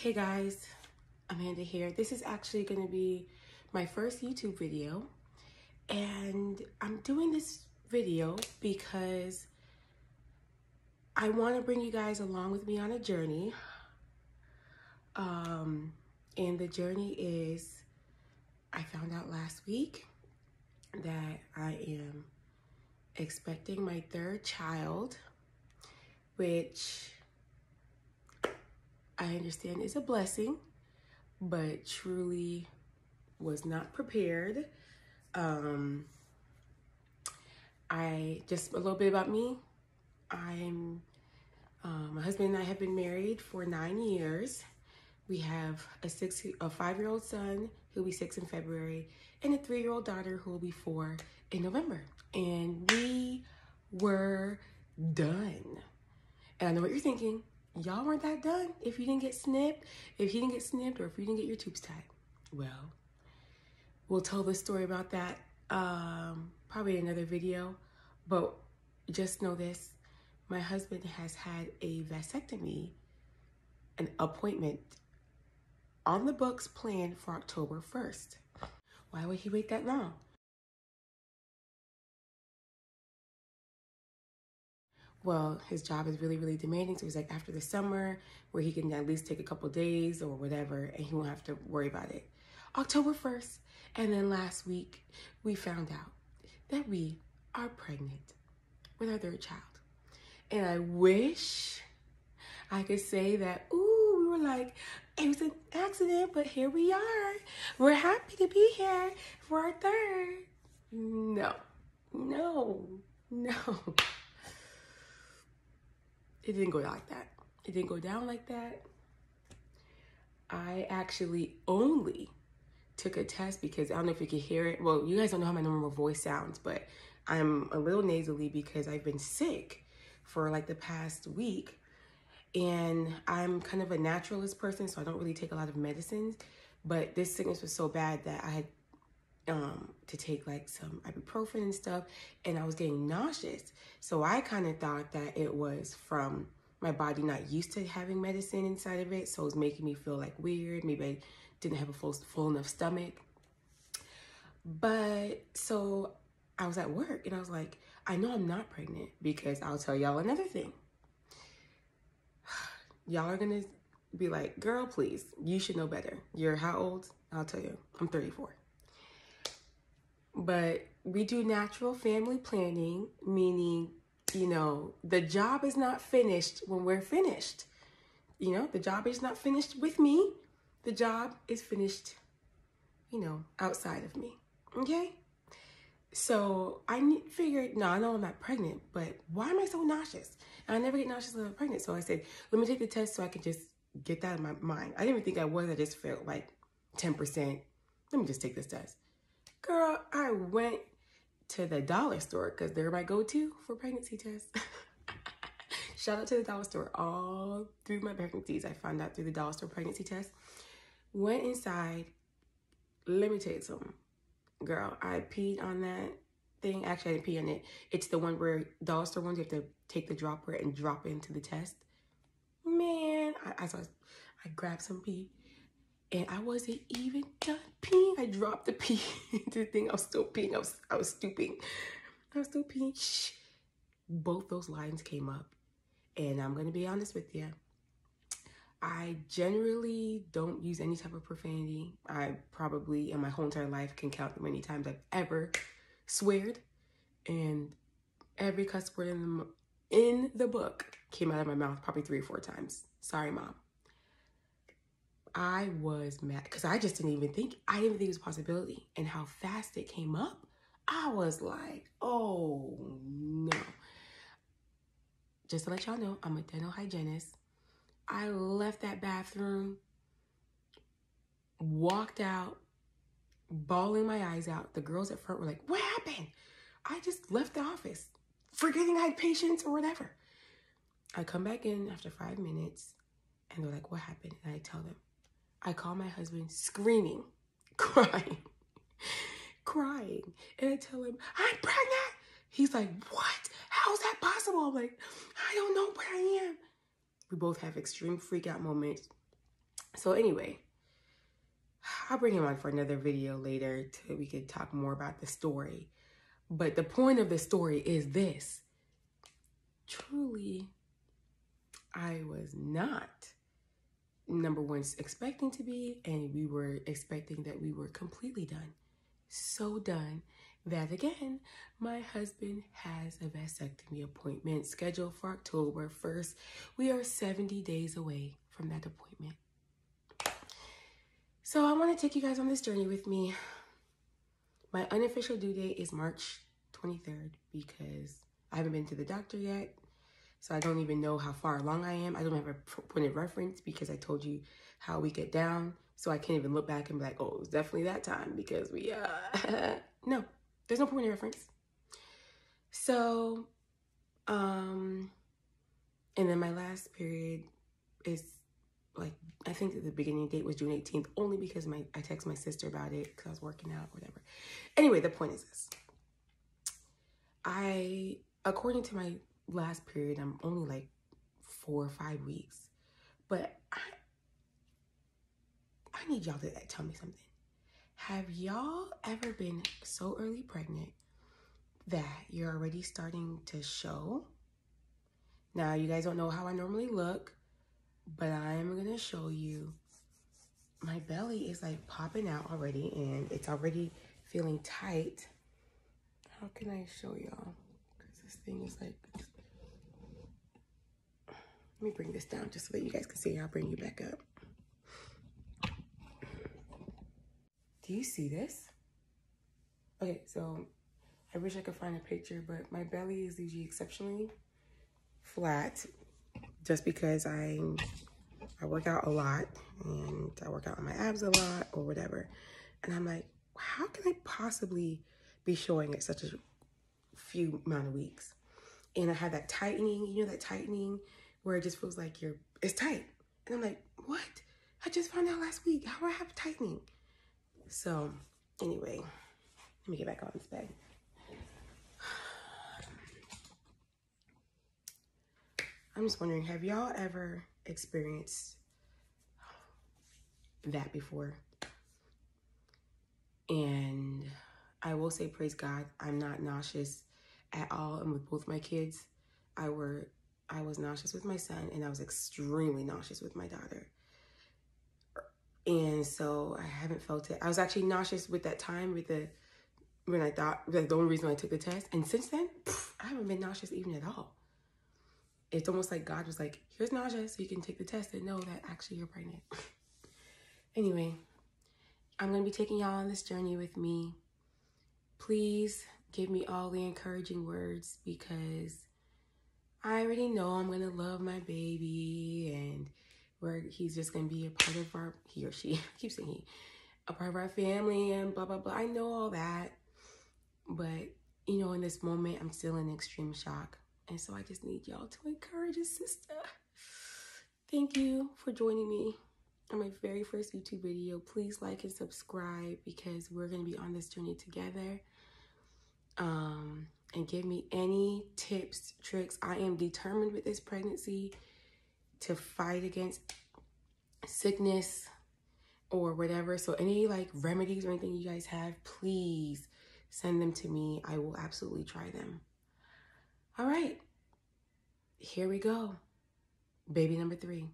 Hey guys, Amanda here. This is actually going to be my first YouTube video, and I'm doing this video because I want to bring you guys along with me on a journey. And the journey is, I found out last week that I am expecting my third child, which I understand is a blessing, but truly was not prepared. Just a little bit about me. My husband and I have been married for 9 years. We have a 5-year-old son who'll be 6 in February, and a 3-year-old daughter who will be 4 in November. And we were done. And I know what you're thinking. Y'all weren't that done if you didn't get snipped, or if you didn't get your tubes tied. Well, we'll tell the story about that probably in another video, but just know this. My husband has had a vasectomy, an appointment on the books planned for October 1st. Why would he wait that long? Well, his job is really, really demanding. So he's like, after the summer, where he can at least take a couple days or whatever, and he won't have to worry about it. October 1st. And then last week, we found out that we are pregnant with our third child. And I wish I could say that, ooh, we were like, it was an accident, but here we are. We're happy to be here for our third. No. It didn't go like that. It didn't go down like that. I actually only took a test because I don't know if you can hear it. Well, you guys don't know how my normal voice sounds, but I'm a little nasally because I've been sick for like the past week. And I'm kind of a naturalist person, so I don't really take a lot of medicines. But this sickness was so bad that I had to take like some ibuprofen and stuff, and I was getting nauseous. So I kind of thought that it was from my body not used to having medicine inside of it, so it was making me feel like weird. Maybe I didn't have a full enough stomach. But so I was at work and I was like, I know I'm not pregnant because I'll tell y'all another thing. Y'all are gonna be like, girl, please, you should know better. You're how old? I'll tell you, I'm 34. But we do natural family planning, meaning, you know, the job is not finished when we're finished. You know, the job is not finished with me. The job is finished, you know, outside of me. Okay? So I figured, no, I know I'm not pregnant, but why am I so nauseous? And I never get nauseous when I'm pregnant. So I said, let me take the test so I can just get that in my mind. I didn't even think I was. I just felt like 10%. Let me just take this test. Girl, I went to the dollar store because they're my go-to for pregnancy tests. Shout out to the dollar store. All through my pregnancies, I found out through the dollar store pregnancy test. Went inside. Let me tell you something. Girl, I peed on that thing. Actually, I didn't pee on it. It's the one where dollar store ones, you have to take the dropper and drop it into the test. Man, I grabbed some pee. And I wasn't even done peeing. I dropped the pee into the thing. I was still peeing. I was stooping. I was still peeing. Shh. Both those lines came up. And I'm going to be honest with you. I generally don't use any type of profanity. I probably, in my whole entire life, can count how many times I've ever sweared. And every cuss word in the book came out of my mouth probably 3 or 4 times. Sorry, Mom. I was mad because I didn't even think it was a possibility. And how fast it came up, I was like, oh no. Just to let y'all know, I'm a dental hygienist. I left that bathroom, walked out, bawling my eyes out. The girls at front were like, what happened? I just left the office, forgetting I had patients or whatever. I come back in after 5 minutes and they're like, what happened? And I tell them. I call my husband screaming, crying. And I tell him, I'm pregnant. He's like, what? How is that possible? I'm like, I don't know, but I am. We both have extreme freak out moments. So anyway, I'll bring him on for another video later so we could talk more about the story. But the point of the story is this. Truly, I was not, number one, expecting to be, and we were expecting that we were completely done. So done that, again, my husband has a vasectomy appointment scheduled for October 1st. We are 70 days away from that appointment. So I want to take you guys on this journey with me. My unofficial due date is March 23rd because I haven't been to the doctor yet. So I don't even know how far along I am. I don't have a point of reference because I told you how we get down. So I can't even look back and be like, oh, it was definitely that time because we, no, there's no point of reference. So, and then my last period is like, I think the beginning date was June 18th, only because I texted my sister about it because I was working out, whatever. Anyway, the point is this. According to my last period, I'm only like 4 or 5 weeks. But I need y'all to tell me something. Have y'all ever been so early pregnant that you're already starting to show? Now, you guys don't know how I normally look, but I'm going to show you. My belly is like popping out already, and it's already feeling tight. How can I show y'all? Because this thing is like... Let me bring this down just so that you guys can see. I'll bring you back up. Do you see this? Okay, so I wish I could find a picture, but my belly is usually exceptionally flat just because I work out a lot and I work out on my abs a lot or whatever. And I'm like, how can I possibly be showing at such a few amount of weeks? And I have that tightening, you know, that tightening where it just feels like it's tight. And I'm like, what? I just found out last week. How do I have tightening? So anyway, let me get back on this bed. I'm just wondering, have y'all ever experienced that before? And I will say, praise God, I'm not nauseous at all. And with both my kids, I was nauseous with my son, and I was extremely nauseous with my daughter. And so I haven't felt it. I was actually nauseous with that time when I thought, like, the only reason I took the test. And since then, I haven't been nauseous even at all. It's almost like God was like, here's nausea so you can take the test and know that actually you're pregnant. Anyway, I'm going to be taking y'all on this journey with me. Please give me all the encouraging words because I already know I'm going to love my baby and he's just going to be a part of he or she, I keep saying he, a part of our family and blah, blah, blah. I know all that. But, you know, in this moment, I'm still in extreme shock. And so I just need y'all to encourage a sister. Thank you for joining me on my very first YouTube video. Please like and subscribe because we're going to be on this journey together. And give me any tips, tricks. I am determined with this pregnancy to fight against sickness or whatever. So any like remedies or anything you guys have, please send them to me. I will absolutely try them. All right, here we go. Baby number 3.